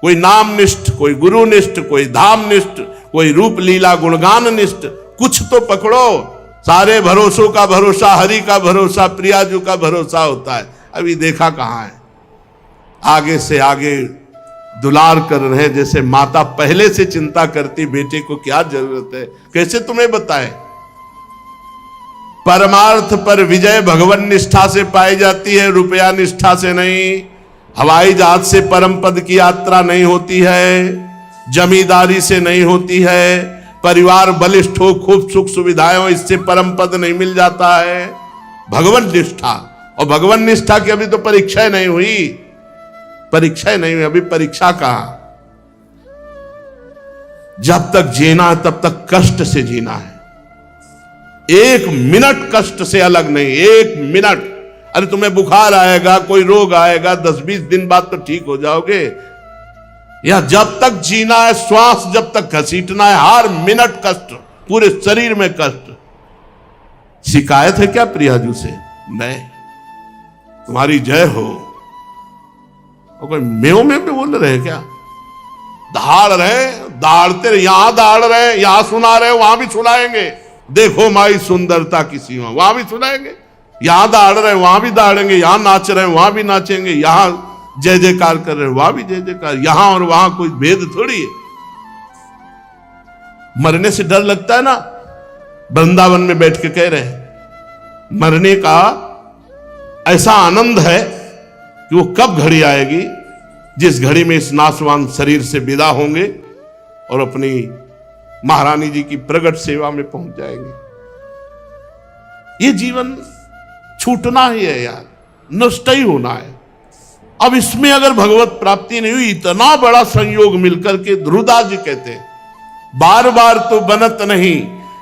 कोई नामनिष्ठ, कोई गुरुनिष्ठ, कोई धामनिष्ठ, कोई रूप लीला गुणगान निष्ठ। कुछ तो पकड़ो। सारे भरोसों का भरोसा हरि का भरोसा, प्रियाजू का भरोसा होता है। अभी देखा कहां है, आगे से आगे दुलार कर रहे, जैसे माता पहले से चिंता करती बेटे को क्या जरूरत है, कैसे तुम्हें बताएं। परमार्थ पर विजय भगवान निष्ठा से पाई जाती है, रुपया निष्ठा से नहीं। हवाई जहाज से परम पद की यात्रा नहीं होती है, जमींदारी से नहीं होती है, परिवार बलिष्ठ हो, खूब सुख सुविधाएं हो, इससे परम पद नहीं मिल जाता है। भगवान निष्ठा, और भगवान निष्ठा की अभी तो परीक्षा नहीं हुई, परीक्षा नहीं हुई, अभी परीक्षा कहां। जब तक जीना है तब तक कष्ट से जीना है, एक मिनट कष्ट से अलग नहीं, एक मिनट। अरे तुम्हें बुखार आएगा, कोई रोग आएगा, 10-20 दिन बाद तो ठीक हो जाओगे। या जब तक जीना है, श्वास जब तक घसीटना है, हर मिनट कष्ट, पूरे शरीर में कष्ट। शिकायत है क्या प्रियाजू से? नहीं, तुम्हारी जय हो। और कोई मेव में भी बोल रहे क्या? दहाड़ रहे, दहाड़ते रहे, यहां दहाड़ रहे, यहां सुना रहे, वहां भी सुनाएंगे। देखो माई सुंदरता की सीमा, वहां भी सुनाएंगे। यहां दहाड़ रहे, वहां भी दहाड़ेंगे, यहां नाच रहे, वहां भी नाचेंगे, यहां जय जयकार कर रहे, वहां भी जय जयकार। यहां और वहां कोई भेद थोड़ी है। मरने से डर लगता है ना, वृंदावन में बैठ के कह रहे हैं, मरने का ऐसा आनंद है कि वो कब घड़ी आएगी जिस घड़ी में इस नाशवान शरीर से विदा होंगे और अपनी महारानी जी की प्रगट सेवा में पहुंच जाएंगे। ये जीवन छूटना ही है यार, नष्ट ही होना है। अब इसमें अगर भगवत प्राप्ति नहीं हुई, इतना बड़ा संयोग मिलकर के ध्रुवदास जी कहते हैं, बार बार तो बनत नहीं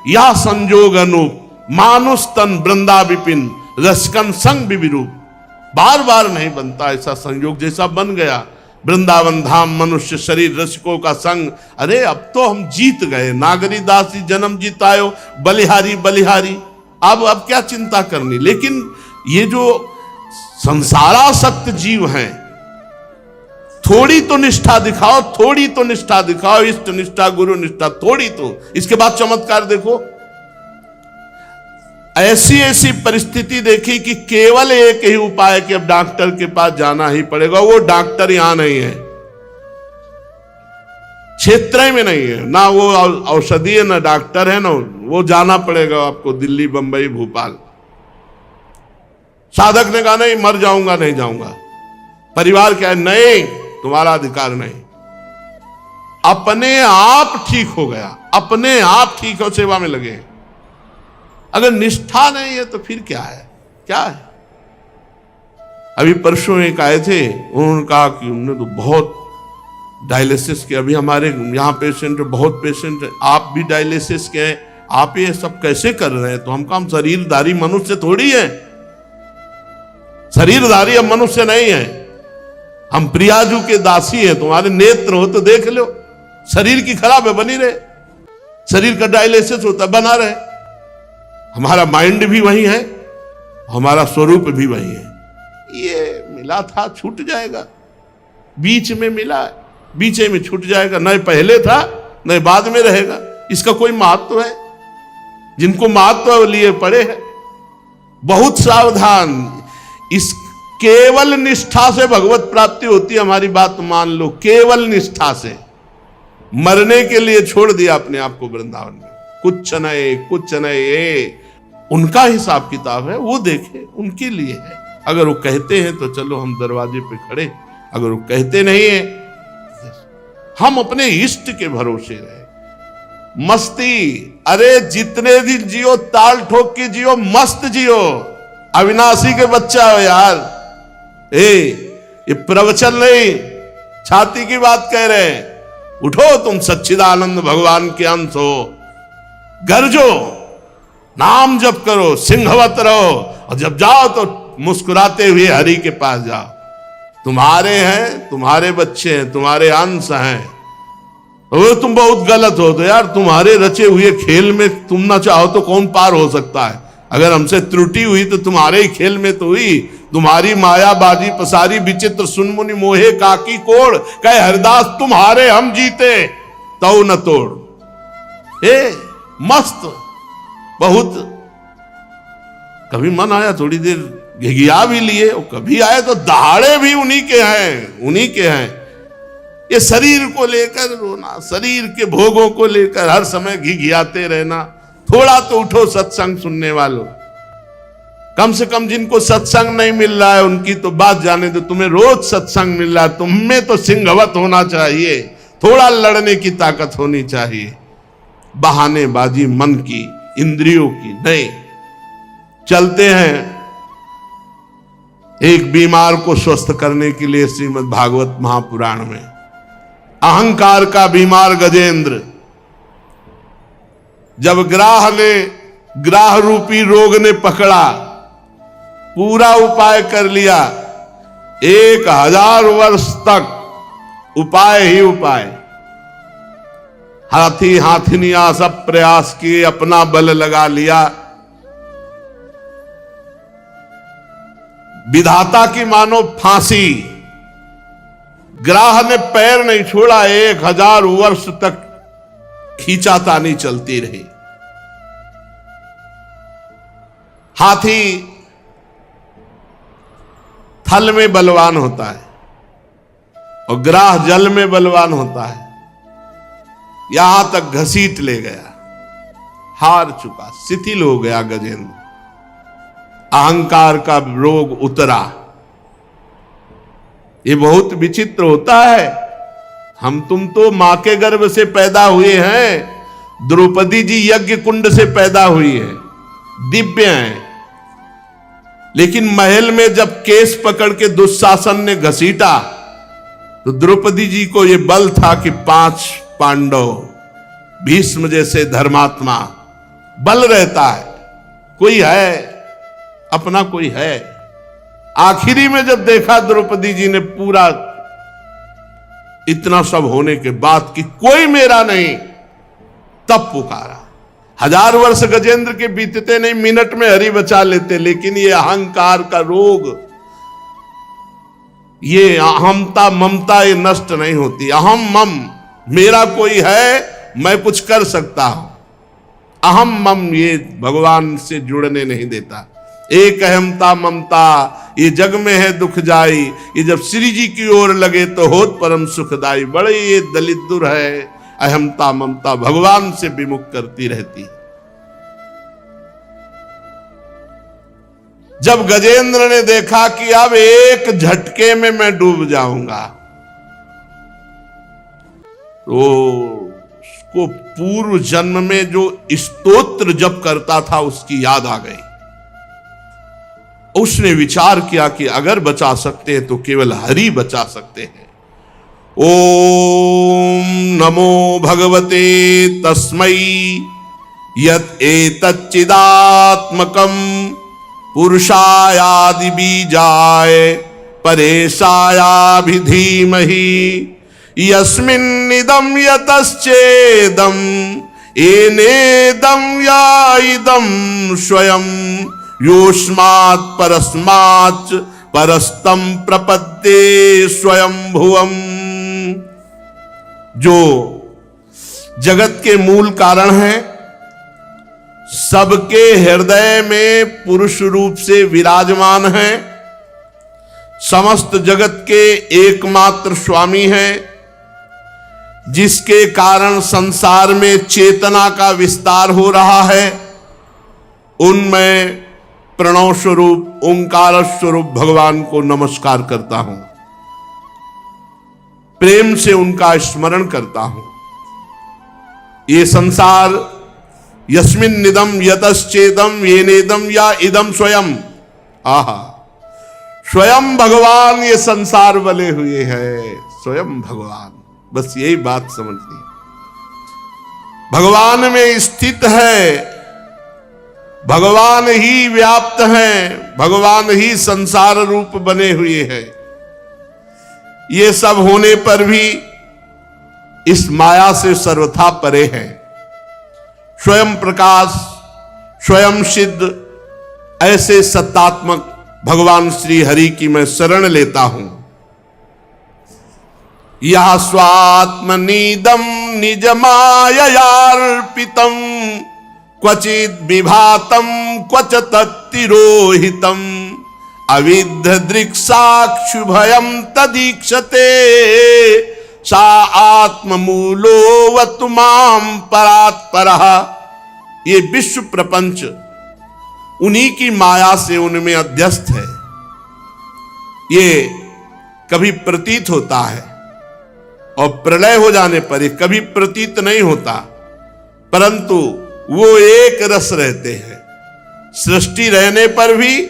या संजोग अनूप, मानुष तन वृंदा विपिन रसकन संग विरूप। बार बार नहीं बनता ऐसा संयोग जैसा बन गया वृंदावन धाम, मनुष्य शरीर, रसिकों का संग। अरे अब तो हम जीत गए, नागरी दासी जन्म जीतायो, बलिहारी बलिहारी। अब क्या चिंता करनी। लेकिन ये जो संसारासक्त जीव हैं, थोड़ी तो निष्ठा दिखाओ, थोड़ी तो निष्ठा दिखाओ, इष्ट निष्ठा, गुरु निष्ठा, थोड़ी तो। इसके बाद चमत्कार देखो, ऐसी ऐसी परिस्थिति देखी कि केवल एक ही उपाय कि अब डॉक्टर के पास जाना ही पड़ेगा। वो डॉक्टर यहां नहीं है, क्षेत्र में नहीं है, ना वो औषधीय ना डॉक्टर है, ना वो जाना पड़ेगा आपको दिल्ली, बंबई, भोपाल। साधक ने कहा नहीं, मर जाऊंगा, नहीं जाऊंगा। परिवार क्या है, नहीं, तुम्हारा अधिकार नहीं। अपने आप ठीक हो गया, अपने आप ठीक हो, सेवा में लगे। अगर निष्ठा नहीं है तो फिर क्या है, क्या है। अभी परसों एक आए थे, उन्होंने कहा कि उन्होंने तो बहुत डायलिसिस के, अभी हमारे यहाँ पेशेंट है, बहुत पेशेंट है, आप भी डायलिसिस के हैं, आप ये सब कैसे कर रहे हैं? तो हम कहा हम शरीरधारी मनुष्य थोड़ी है, शरीरधारी हम मनुष्य नहीं है, हम प्रियाजू के दासी हैं। तुम्हारे नेत्र हो तो देख लो, शरीर की खराब है, बनी रहे, शरीर का डायलिसिस होता है, बना रहे। हमारा माइंड भी वही है, हमारा स्वरूप भी वही है। ये मिला था, छूट जाएगा, बीच में मिला, बीच में छूट जाएगा, न पहले था न बाद में रहेगा। इसका कोई महत्व है? जिनको महत्व लिए पड़े हैं, बहुत सावधान। इस केवल निष्ठा से भगवत प्राप्ति होती है, हमारी बात मान लो, केवल निष्ठा से। मरने के लिए छोड़ दिया अपने आप को वृंदावन में, कुछ नहीं, कुछ नहीं। उनका हिसाब किताब है, वो देखे, उनके लिए है। अगर वो कहते हैं तो चलो हम दरवाजे पे खड़े, अगर वो कहते नहीं है, हम अपने इष्ट के भरोसे रहे। मस्ती, अरे जितने दिन जियो ताल ठोक के जियो, मस्त जियो। अविनाशी के बच्चा हो यार। ये प्रवचन नहीं, छाती की बात कह रहे हैं। उठो, तुम सच्चिदानंद भगवान के अंश हो, गरजो, नाम जप करो, सिंहवत रहो, और जब जाओ तो मुस्कुराते हुए हरि के पास जाओ। तुम्हारे हैं, तुम्हारे बच्चे हैं, तुम्हारे अंश हैं। वो तुम बहुत गलत हो तो यार, तुम्हारे रचे हुए खेल में तुम ना चाहो तो कौन पार हो सकता है? अगर हमसे त्रुटि हुई तो तुम्हारे ही खेल में तो हुई, तुम्हारी मायाबाजी पसारी विचित्र सुन मुनि मोहे काकी कोड़, कहे हरिदास तुम्हारे हम जीते तौ न तोड़। मस्त बहुत। कभी मन आया थोड़ी देर घिघिया भी लिए, और कभी आए तो दहाड़े भी उन्हीं के हैं, उन्हीं के हैं। ये शरीर को लेकर रोना, शरीर के भोगों को लेकर हर समय घिघियाते रहना। थोड़ा तो उठो सत्संग सुनने वालों, कम से कम जिनको सत्संग नहीं मिल रहा है उनकी तो बात जाने दो, तुम्हें रोज सत्संग मिल रहा है, तुम्हें तो सिंहवत होना चाहिए, थोड़ा लड़ने की ताकत होनी चाहिए। बहानेबाजी मन की, इंद्रियों की नहीं। चलते हैं एक बीमार को स्वस्थ करने के लिए श्रीमद् भागवत महापुराण में। अहंकार का बीमार गजेंद्र, जब ग्राह रूपी रोग ने पकड़ा, पूरा उपाय कर लिया, 1000 वर्ष तक उपाय ही उपाय, हाथी हाथिनियां सब प्रयास किए, अपना बल लगा लिया, विधाता की मानो फांसी। ग्राह ने पैर नहीं छोड़ा, 1000 वर्ष तक खींचातानी चलती रही। हाथी थल में बलवान होता है और ग्राह जल में बलवान होता है। यहां तक घसीट ले गया, हार चुका, शिथिल हो गया गजेंद्र। अहंकार का रोग उतरा। ये बहुत विचित्र होता है। हम तुम तो मां के गर्भ से पैदा हुए हैं, द्रौपदी जी यज्ञ कुंड से पैदा हुई है, दिव्य हैं, लेकिन महल में जब केस पकड़ के दुशासन ने घसीटा तो द्रौपदी जी को यह बल था कि 5 पांडव, भीष्म जैसे धर्मात्मा, बल रहता है, कोई है, अपना कोई है। आखिरी में जब देखा द्रौपदी जी ने पूरा इतना सब होने के बाद कि कोई मेरा नहीं, तब पुकारा। 1000 वर्ष गजेंद्र के बीतते नहीं, मिनट में हरि बचा लेते, लेकिन ये अहंकार का रोग, ये अहमता ममता ये नष्ट नहीं होती। अहम मम, मेरा कोई है, मैं कुछ कर सकता हूं, अहम मम ये भगवान से जुड़ने नहीं देता। एक अहमता ममता ये जग में है दुख जाई, ये जब श्री जी की ओर लगे तो होत परम सुखदाई। बड़े ये दलिद्र है, अहमता ममता भगवान से विमुख करती रहती। जब गजेंद्र ने देखा कि अब एक झटके में मैं डूब जाऊंगा, तो उसको पूर्व जन्म में जो स्तोत्र जप करता था उसकी याद आ गई। उसने विचार किया कि अगर बचा सकते हैं तो केवल हरि बचा सकते हैं। ओम नमो भगवते तस्मै यत् एतच्चिदात्मकं पुरुषायादि बीजाय परेशायाभि धीमहि यस्मिन्निदं यतश्चेदं येनेदं या इदं स्वयं योस्मात् परस्माच् परस्तं प्रपद्ये स्वयं भुवम्। जो जगत के मूल कारण हैं, सबके हृदय में पुरुष रूप से विराजमान हैं, समस्त जगत के एकमात्र स्वामी हैं, जिसके कारण संसार में चेतना का विस्तार हो रहा है, उनमें प्रणव स्वरूप ओंकार स्वरूप भगवान को नमस्कार करता हूं, प्रेम से उनका स्मरण करता हूं। ये संसार यस्मिन निदम यतश्चेदम येनेदम या इदम स्वयं, आहा, स्वयं भगवान ये संसार बने हुए हैं, स्वयं भगवान। बस यही बात समझनी, भगवान में स्थित है, भगवान ही व्याप्त हैं, भगवान ही संसार रूप बने हुए हैं। ये सब होने पर भी इस माया से सर्वथा परे हैं। स्वयं प्रकाश, स्वयं सिद्ध, ऐसे सत्तात्मक भगवान श्री हरि की मैं शरण लेता हूं। यह स्वात्मनीदम निज माययार्पितम क्वचिद विभातम क्वच तत्तिरोहितम अविद्ध दृक्साक्षुभयम तदीक्षते सा आत्ममूलो वतुमाम परात्परः। ये विश्व प्रपंच उन्हीं की माया से उनमें अध्यस्त है। ये कभी प्रतीत होता है और प्रलय हो जाने पर ये कभी प्रतीत नहीं होता, परंतु वो एक रस रहते हैं। सृष्टि रहने पर भी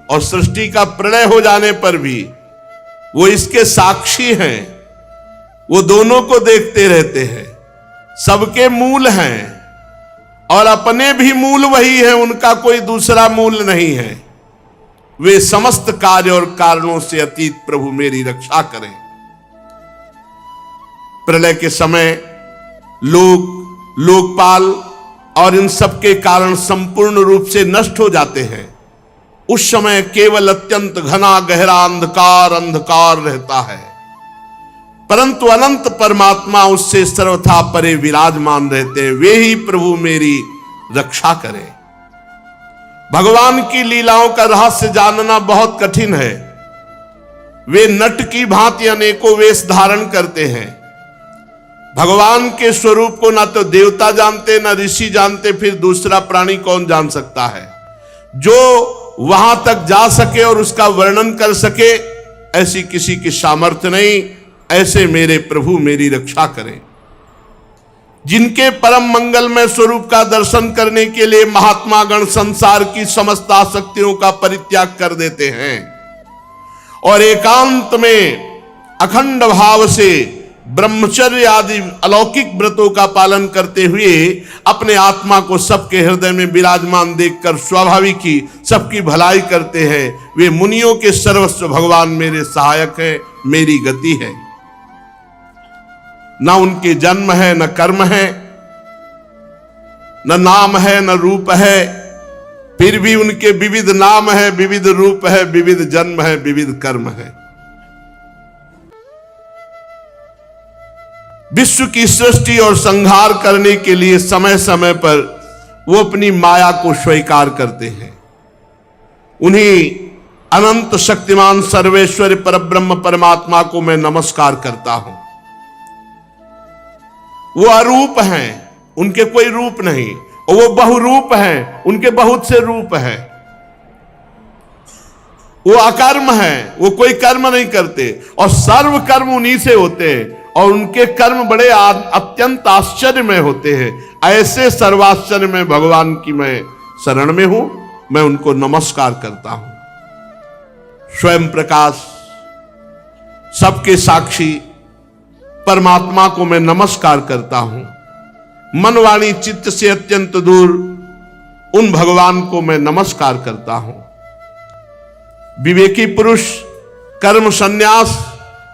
और सृष्टि का प्रलय हो जाने पर भी वो इसके साक्षी हैं। वो दोनों को देखते रहते हैं, सबके मूल हैं और अपने भी मूल वही है, उनका कोई दूसरा मूल नहीं है। वे समस्त कार्य और कारणों से अतीत प्रभु मेरी रक्षा करें। प्रलय के समय लोकपाल और इन सब के कारण संपूर्ण रूप से नष्ट हो जाते हैं। उस समय केवल अत्यंत घना गहरा अंधकार रहता है, परंतु अनंत परमात्मा उससे सर्वथा परे विराजमान रहते हैं। वे ही प्रभु मेरी रक्षा करें। भगवान की लीलाओं का रहस्य जानना बहुत कठिन है। वे नट की भांति अनेकों वेश धारण करते हैं। भगवान के स्वरूप को ना तो देवता जानते, ना ऋषि जानते, फिर दूसरा प्राणी कौन जान सकता है। जो वहां तक जा सके और उसका वर्णन कर सके, ऐसी किसी की सामर्थ्य नहीं। ऐसे मेरे प्रभु मेरी रक्षा करें। जिनके परम मंगलमय स्वरूप का दर्शन करने के लिए महात्मा गण संसार की समस्त आसक्तियों का परित्याग कर देते हैं और एकांत में अखंड भाव से ब्रह्मचर्य आदि अलौकिक व्रतों का पालन करते हुए अपने आत्मा को सबके हृदय में विराजमान देखकर स्वाभाविक ही सबकी भलाई करते हैं, वे मुनियों के सर्वस्व भगवान मेरे सहायक हैं, मेरी गति है। न उनके जन्म है, न कर्म है, न नाम है, न रूप है, फिर भी उनके विविध नाम है, विविध रूप है, विविध जन्म है, विविध कर्म है। विश्व की सृष्टि और संहार करने के लिए समय समय पर वो अपनी माया को स्वीकार करते हैं। उन्हीं अनंत शक्तिमान सर्वेश्वर परब्रह्म परमात्मा को मैं नमस्कार करता हूं। वो अरूप हैं, उनके कोई रूप नहीं, और वो बहुरूप हैं, उनके बहुत से रूप हैं। वो अकर्म हैं, वो कोई कर्म नहीं करते और सर्व कर्म उन्हीं से होते हैं और उनके कर्म बड़े अत्यंत आश्चर्य में होते हैं। ऐसे सर्वाश्चर्य में भगवान की मैं शरण में हूं, मैं उनको नमस्कार करता हूं। स्वयं प्रकाश, सबके साक्षी परमात्मा को मैं नमस्कार करता हूं। मन वाणी चित्त से अत्यंत दूर उन भगवान को मैं नमस्कार करता हूं। विवेकी पुरुष कर्म संन्यास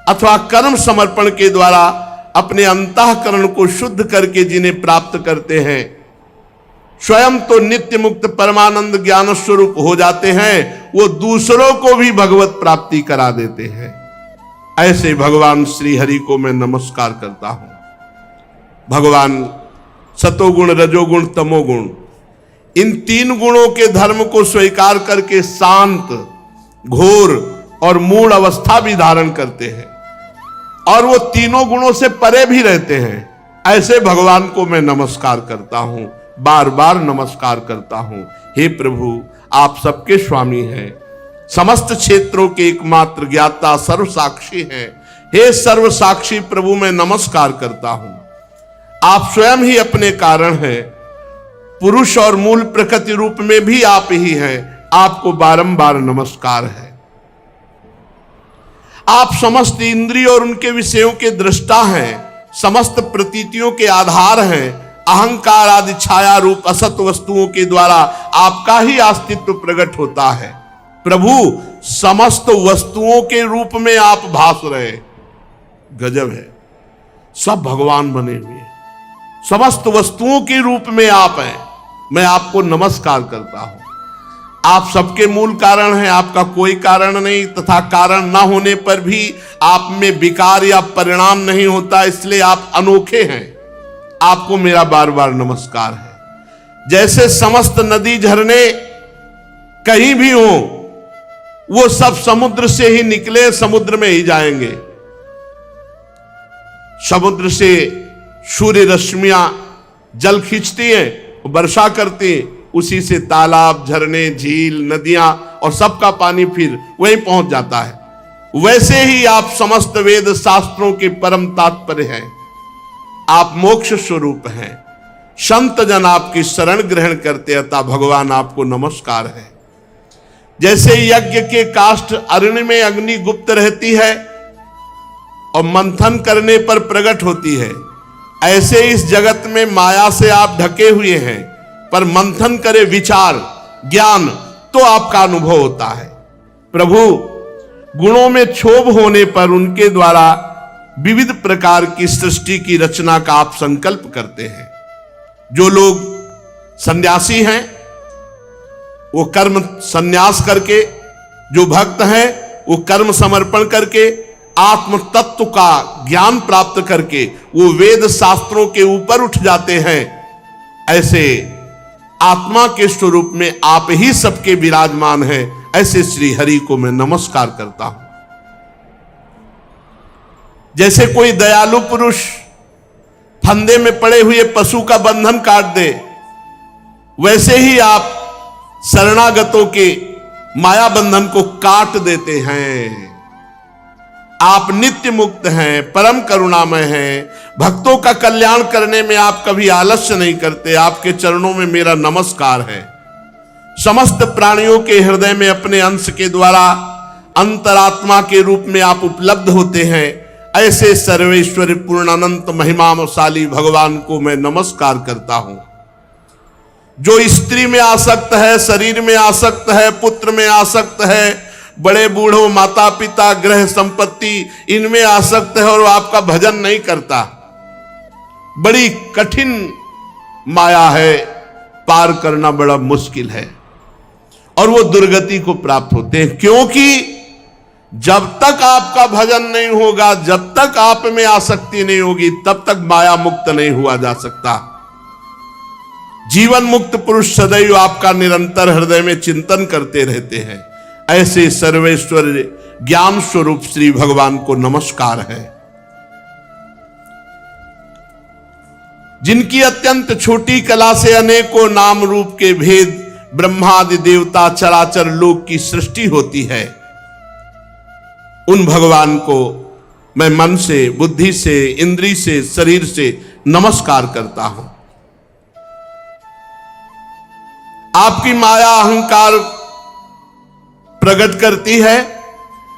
अथवा कर्म समर्पण के द्वारा अपने अंतःकरण को शुद्ध करके जिन्हें प्राप्त करते हैं, स्वयं तो नित्य मुक्त परमानंद ज्ञान स्वरूप हो जाते हैं, वो दूसरों को भी भगवत प्राप्ति करा देते हैं। ऐसे भगवान श्री हरि को मैं नमस्कार करता हूं। भगवान सतोगुण, रजोगुण, तमोगुण, इन तीन गुणों के धर्म को स्वीकार करके शांत, घोर और मूढ़ अवस्था भी धारण करते हैं और वो तीनों गुणों से परे भी रहते हैं। ऐसे भगवान को मैं नमस्कार करता हूं, बार बार नमस्कार करता हूं। हे प्रभु, आप सबके स्वामी हैं, समस्त क्षेत्रों के एकमात्र ज्ञाता, सर्व साक्षी हैं। हे सर्व साक्षी प्रभु, मैं नमस्कार करता हूं। आप स्वयं ही अपने कारण हैं, पुरुष और मूल प्रकृति रूप में भी आप ही हैं। आपको बारंबार नमस्कार है। आप समस्त इंद्रिय और उनके विषयों के दृष्टा हैं, समस्त प्रतीतियों के आधार हैं। अहंकार आदि छाया रूप असत वस्तुओं के द्वारा आपका ही अस्तित्व प्रकट होता है। प्रभु, समस्त वस्तुओं के रूप में आप भास रहे। गजब है, सब भगवान बने हुए, समस्त वस्तुओं के रूप में आप हैं। मैं आपको नमस्कार करता हूं। आप सबके मूल कारण हैं, आपका कोई कारण नहीं, तथा कारण ना होने पर भी आप में विकार या परिणाम नहीं होता, इसलिए आप अनोखे हैं। आपको मेरा बार बार नमस्कार है। जैसे समस्त नदी झरने कहीं भी हो, वो सब समुद्र से ही निकले, समुद्र में ही जाएंगे। समुद्र से सूर्य रश्मियां जल खींचती हैं, वर्षा करती हैं, उसी से तालाब, झरने, झील, नदियां और सबका पानी फिर वहीं पहुंच जाता है। वैसे ही आप समस्त वेद शास्त्रों के परम तात्पर्य हैं। आप मोक्ष स्वरूप हैं। संत जन आपकी शरण ग्रहण करते, अतः भगवान आपको नमस्कार है। जैसे यज्ञ के काष्ठ अरण्य में अग्नि गुप्त रहती है और मंथन करने पर प्रकट होती है, ऐसे इस जगत में माया से आप ढके हुए हैं, पर मंथन करे विचार ज्ञान तो आपका अनुभव होता है। प्रभु गुणों में क्षोभ होने पर उनके द्वारा विविध प्रकार की सृष्टि की रचना का आप संकल्प करते हैं। जो लोग सन्यासी हैं वो कर्म संन्यास करके, जो भक्त हैं वो कर्म समर्पण करके, आत्म तत्व का ज्ञान प्राप्त करके वो वेद शास्त्रों के ऊपर उठ जाते हैं। ऐसे आत्मा के स्वरूप में आप ही सबके विराजमान हैं। ऐसे श्री हरि को मैं नमस्कार करता हूं। जैसे कोई दयालु पुरुष फंदे में पड़े हुए पशु का बंधन काट दे, वैसे ही आप शरणागतों के माया बंधन को काट देते हैं। आप नित्य मुक्त हैं, परम करुणामय हैं। भक्तों का कल्याण करने में आप कभी आलस्य नहीं करते। आपके चरणों में मेरा नमस्कार है। समस्त प्राणियों के हृदय में अपने अंश के द्वारा अंतरात्मा के रूप में आप उपलब्ध होते हैं। ऐसे सर्वेश्वर पूर्ण अनंत महिमाशाली भगवान को मैं नमस्कार करता हूं। जो स्त्री में आसक्त है, शरीर में आसक्त है, पुत्र में आसक्त है, बड़े बूढ़ों, माता पिता, ग्रह संपत्ति, इनमें आसक्त है और आपका भजन नहीं करता, बड़ी कठिन माया है, पार करना बड़ा मुश्किल है और वो दुर्गति को प्राप्त होते हैं। क्योंकि जब तक आपका भजन नहीं होगा, जब तक आप में आसक्ति नहीं होगी, तब तक माया मुक्त नहीं हुआ जा सकता। जीवन मुक्त पुरुष सदैव आपका निरंतर हृदय में चिंतन करते रहते हैं। ऐसे सर्वेश्वर ज्ञान स्वरूप श्री भगवान को नमस्कार है। जिनकी अत्यंत छोटी कला से अनेकों नाम रूप के भेद ब्रह्मादि देवता चराचर लोक की सृष्टि होती है, उन भगवान को मैं मन से, बुद्धि से, इंद्री से, शरीर से नमस्कार करता हूं। आपकी माया अहंकार प्रकट करती है,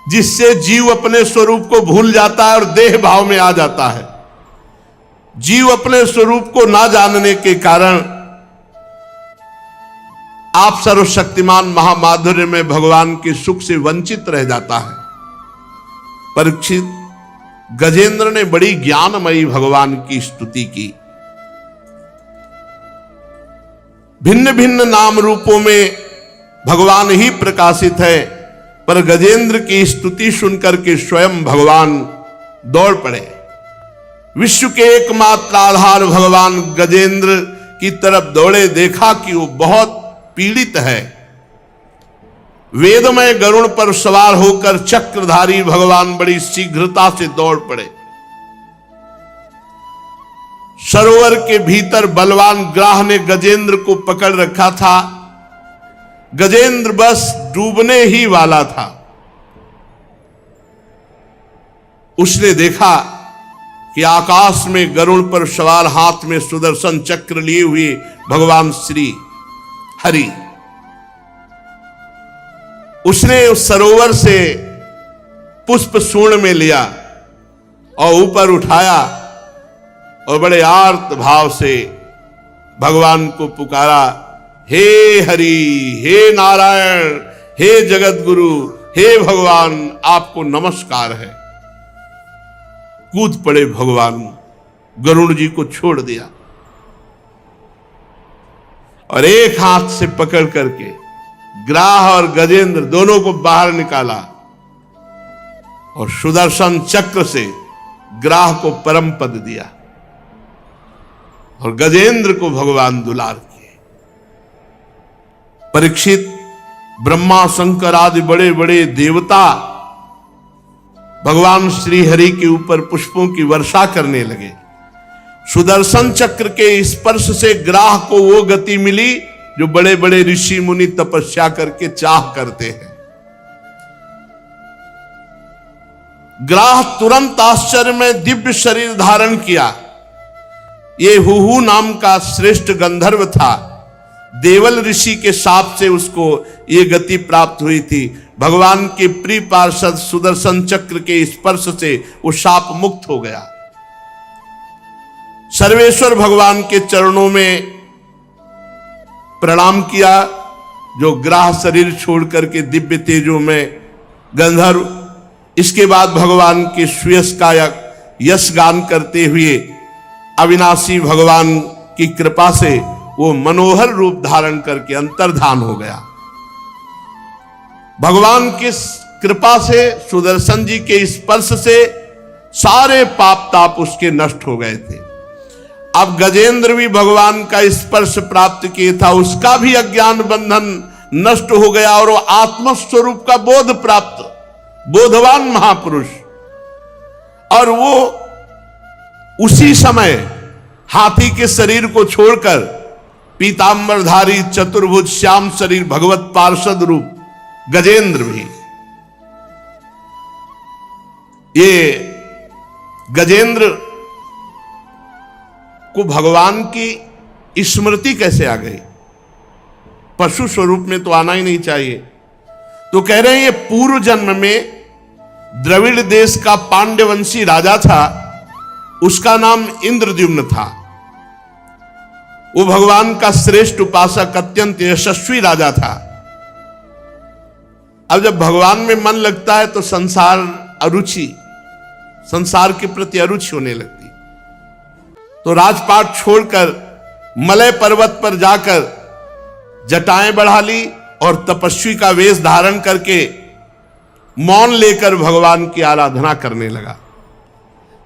जिससे जीव अपने स्वरूप को भूल जाता है और देह भाव में आ जाता है। जीव अपने स्वरूप को ना जानने के कारण आप सर्वशक्तिमान महामाधुर्य में भगवान के सुख से वंचित रह जाता है। परीक्षित, गजेंद्र ने बड़ी ज्ञानमयी भगवान की स्तुति की। भिन्न भिन्न नाम रूपों में भगवान ही प्रकाशित है, पर गजेंद्र की स्तुति सुनकर के स्वयं भगवान दौड़ पड़े। विश्व के एकमात्र आधार भगवान गजेंद्र की तरफ दौड़े। देखा कि वो बहुत पीड़ित है। वेदमय गरुड़ पर सवार होकर चक्रधारी भगवान बड़ी शीघ्रता से दौड़ पड़े। सरोवर के भीतर बलवान ग्राह ने गजेंद्र को पकड़ रखा था। गजेंद्र बस डूबने ही वाला था। उसने देखा कि आकाश में गरुड़ पर सवार, हाथ में सुदर्शन चक्र लिए हुए भगवान श्री हरि। उसने उस सरोवर से पुष्प सूर्ण में लिया और ऊपर उठाया और बड़े आर्त भाव से भगवान को पुकारा, हे हरि, हे नारायण, हे जगत गुरु, हे भगवान, आपको नमस्कार है। कूद पड़े भगवान, गरुड़ जी को छोड़ दिया और एक हाथ से पकड़ करके ग्राह और गजेंद्र दोनों को बाहर निकाला और सुदर्शन चक्र से ग्राह को परम पद दिया और गजेंद्र को भगवान दुलार किए। परीक्षित, ब्रह्मा शंकर आदि बड़े बड़े देवता भगवान श्री हरि के ऊपर पुष्पों की वर्षा करने लगे। सुदर्शन चक्र के स्पर्श से ग्राह को वो गति मिली जो बड़े बड़े ऋषि मुनि तपस्या करके चाह करते हैं। ग्राह तुरंत आश्चर्य में दिव्य शरीर धारण किया। ये हुहु नाम का श्रेष्ठ गंधर्व था। देवल ऋषि के शाप से उसको ये गति प्राप्त हुई थी। भगवान के प्रिय पार्षद सुदर्शन चक्र के स्पर्श से वो शाप मुक्त हो गया। सर्वेश्वर भगवान के चरणों में प्रणाम किया, जो ग्राह शरीर छोड़ करके दिव्य तेजों में गंधर्व। इसके बाद भगवान के सुयश का यश गान करते हुए अविनाशी भगवान की कृपा से वो मनोहर रूप धारण करके अंतर्धान हो गया। भगवान की कृपा से, सुदर्शन जी के स्पर्श से सारे पाप ताप उसके नष्ट हो गए थे। अब गजेंद्र भी भगवान का स्पर्श प्राप्त किया था, उसका भी अज्ञान बंधन नष्ट हो गया और वो आत्मस्वरूप का बोध प्राप्त, बोधवान महापुरुष। और वो उसी समय हाथी के शरीर को छोड़कर पीतांबरधारी चतुर्भुज श्याम शरीर भगवत पार्षद रूप गजेंद्र भी, ये गजेंद्र को भगवान की स्मृति कैसे आ गई? पशु स्वरूप में तो आना ही नहीं चाहिए। तो कह रहे हैं ये पूर्व जन्म में द्रविड़ देश का पांड्यवंशी राजा था, उसका नाम इंद्रद्युम्न था। वो भगवान का श्रेष्ठ उपासक, अत्यंत यशस्वी राजा था। अब जब भगवान में मन लगता है तो संसार के प्रति अरुचि होने लगती। तो राजपाट छोड़कर मलय पर्वत पर जाकर जटाएं बढ़ा ली और तपस्वी का वेश धारण करके मौन लेकर भगवान की आराधना करने लगा।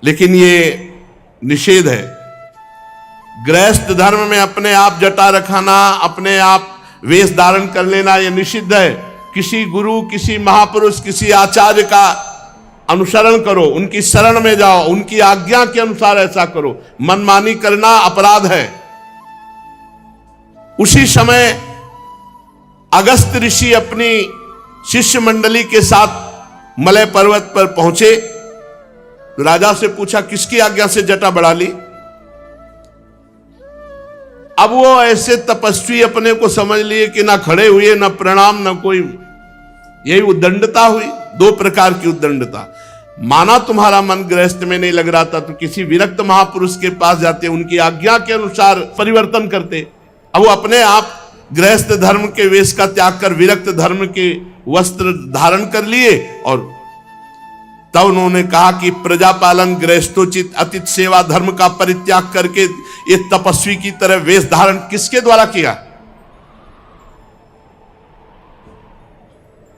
लेकिन ये निषेध है। गृहस्थ धर्म में अपने आप जटा रखाना, अपने आप वेश धारण कर लेना, यह निषिद्ध है। किसी गुरु, किसी महापुरुष, किसी आचार्य का अनुसरण करो, उनकी शरण में जाओ, उनकी आज्ञा के अनुसार ऐसा करो। मनमानी करना अपराध है। उसी समय अगस्त ऋषि अपनी शिष्य मंडली के साथ मलय पर्वत पर पहुंचे। राजा से पूछा, किसकी आज्ञा से जटा बढ़ा ली? अब वो ऐसे तपस्वी अपने को समझ लिए कि ना खड़े हुए, ना प्रणाम, ना कोई। यही उद्दंडता हुई। दो प्रकार की उद्दंडता। माना तुम्हारा मन गृहस्थ में नहीं लग रहा था तो किसी विरक्त महापुरुष के पास जाते, उनकी आज्ञा के अनुसार परिवर्तन करते। अब वो अपने आप गृहस्थ धर्म के वेश का त्याग कर विरक्त धर्म के वस्त्र धारण कर लिए। और तब उन्होंने कहा कि प्रजा पालन, गृहस्थोचित, अतिथि सेवा धर्म का परित्याग करके ये तपस्वी की तरह वेश धारण किसके द्वारा किया?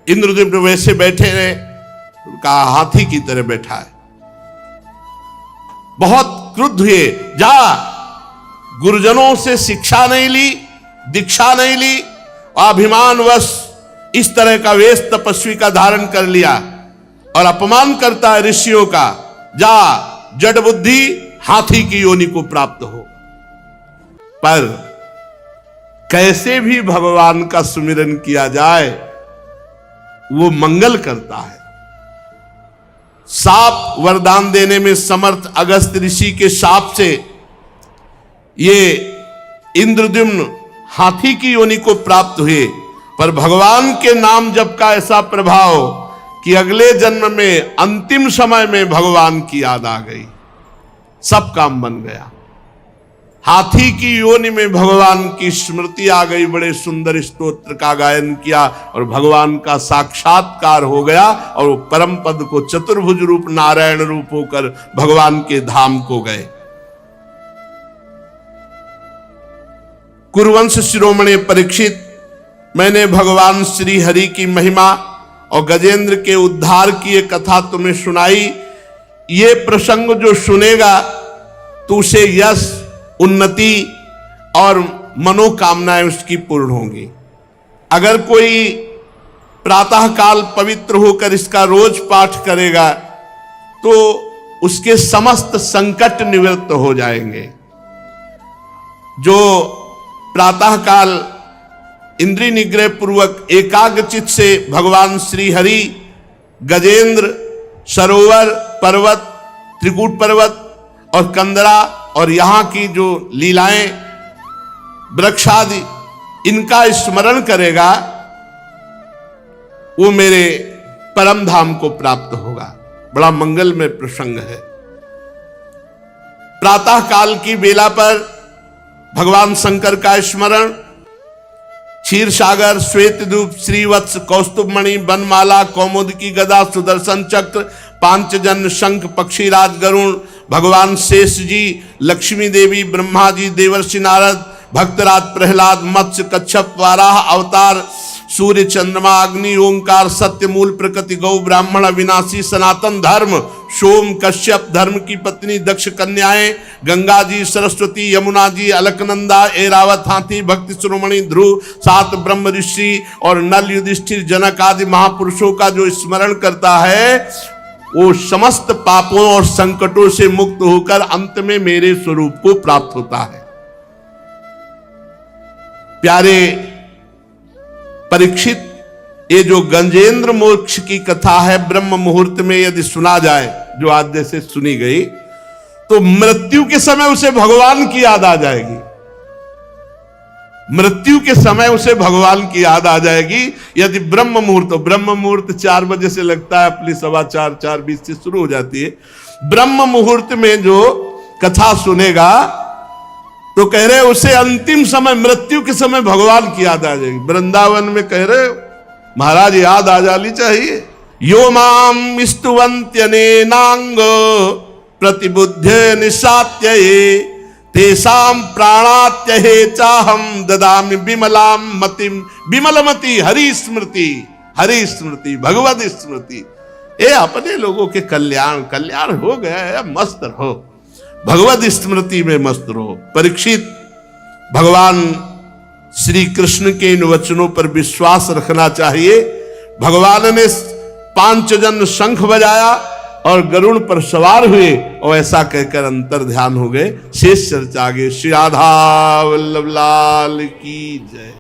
इंद्रद्युम्न वैसे बैठे रहे, कहा हाथी की तरह बैठा है। बहुत क्रुद्ध हुए। जा, गुरुजनों से शिक्षा नहीं ली, दीक्षा नहीं ली, अभिमानवश इस तरह का वेश तपस्वी का धारण कर लिया और अपमान करता है ऋषियों का। जा, जड़ बुद्धि, हाथी की योनि को प्राप्त हो। पर कैसे भी भगवान का सुमिरन किया जाए वो मंगल करता है। साप वरदान देने में समर्थ अगस्त ऋषि के शाप से ये इंद्रद्युम्न हाथी की योनि को प्राप्त हुए। पर भगवान के नाम जप का ऐसा प्रभाव कि अगले जन्म में अंतिम समय में भगवान की याद आ गई, सब काम बन गया। हाथी की योनि में भगवान की स्मृति आ गई। बड़े सुंदर स्तोत्र का गायन किया और भगवान का साक्षात्कार हो गया और वो परम पद को चतुर्भुज रूप नारायण रूप होकर भगवान के धाम को गए। कुरुवंश शिरोमणि परीक्षित, मैंने भगवान श्री हरि की महिमा और गजेंद्र के उद्धार की ये कथा तुम्हें सुनाई। ये प्रसंग जो सुनेगा तो उसे यश, उन्नति और मनोकामनाएं उसकी पूर्ण होंगी। अगर कोई प्रातःकाल पवित्र होकर इसका रोज पाठ करेगा तो उसके समस्त संकट निवृत्त हो जाएंगे। जो प्रातःकाल इंद्रिय निग्रह पूर्वक एकाग्रचित से भगवान श्री हरि, गजेंद्र, सरोवर पर्वत, त्रिकूट पर्वत और कंदरा और यहाँ की जो लीलाएं, वृक्षादि, इनका स्मरण करेगा वो मेरे परम धाम को प्राप्त होगा। बड़ा मंगलमय प्रसंग है। प्रातः काल की बेला पर भगवान शंकर का स्मरण, क्षीर सागर, श्वेत दूप, श्रीवत्स, कौस्तुभमणि, बनमाला, कौमुदकी गदा, सुदर्शन चक्र, पांचजन्य, शंख, पक्षीराज, गरुण, भगवान शेष जी, लक्ष्मी देवी, ब्रह्मा जी, देवर्षि नारद, भक्तराज प्रहलाद, मत्स्य, कच्छप, वाराह अवतार, सूर्य, चंद्रमा, अग्नि, ओंकार, सत्य, मूल, प्रकृति, गौ, ब्राह्मण, अविनाशी, सनातन धर्म, सोम, कश्यप, धर्म की पत्नी, दक्ष कन्याएं, गंगा जी, सरस्वती, यमुना जी, अलकनंदा, एरावत हाथी, भक्ति शिरोमणि, ध्रुव, 7 ब्रह्म ऋषि और नल, युधिष्ठिर, जनक आदि महापुरुषों का जो स्मरण करता है वो समस्त पापों और संकटों से मुक्त होकर अंत में मेरे स्वरूप को प्राप्त होता है। प्यारे परीक्षित, ये जो गजेंद्र मोक्ष की कथा है ब्रह्म मुहूर्त में यदि सुना जाए, जो आज जैसे सुनी गई, तो मृत्यु के समय उसे भगवान की याद आ जाएगी। मृत्यु के समय उसे भगवान की याद आ जाएगी। यदि ब्रह्म मुहूर्त 4 बजे से लगता है, अपनी 4:15, 4:20 से शुरू हो जाती है। ब्रह्म मुहूर्त में जो कथा सुनेगा तो कह रहे उसे अंतिम समय, मृत्यु के समय भगवान की याद आ जाएगी। वृंदावन में कह रहे महाराज याद आ जानी चाहिए। यो माम स्तुवन्त्यनेनांग प्रतिबुद्ध निशात्य तेषाम प्राणात्यहे चाहम ददामि विमलाम मतिम। विमलमति हरि स्मृति, हरि स्मृति, भगवत स्मृति। ये अपने लोगों के कल्याण हो गया, मस्त रहो, भगवत स्मृति में मस्त रहो। परीक्षित, भगवान श्री कृष्ण के इन वचनों पर विश्वास रखना चाहिए। भगवान ने 5 जन शंख बजाया और गरुड़ पर सवार हुए और ऐसा कहकर अंतर ध्यान हो गए। शेष चर्चा आगे। श्री राधा वल्लभ लाल की जय।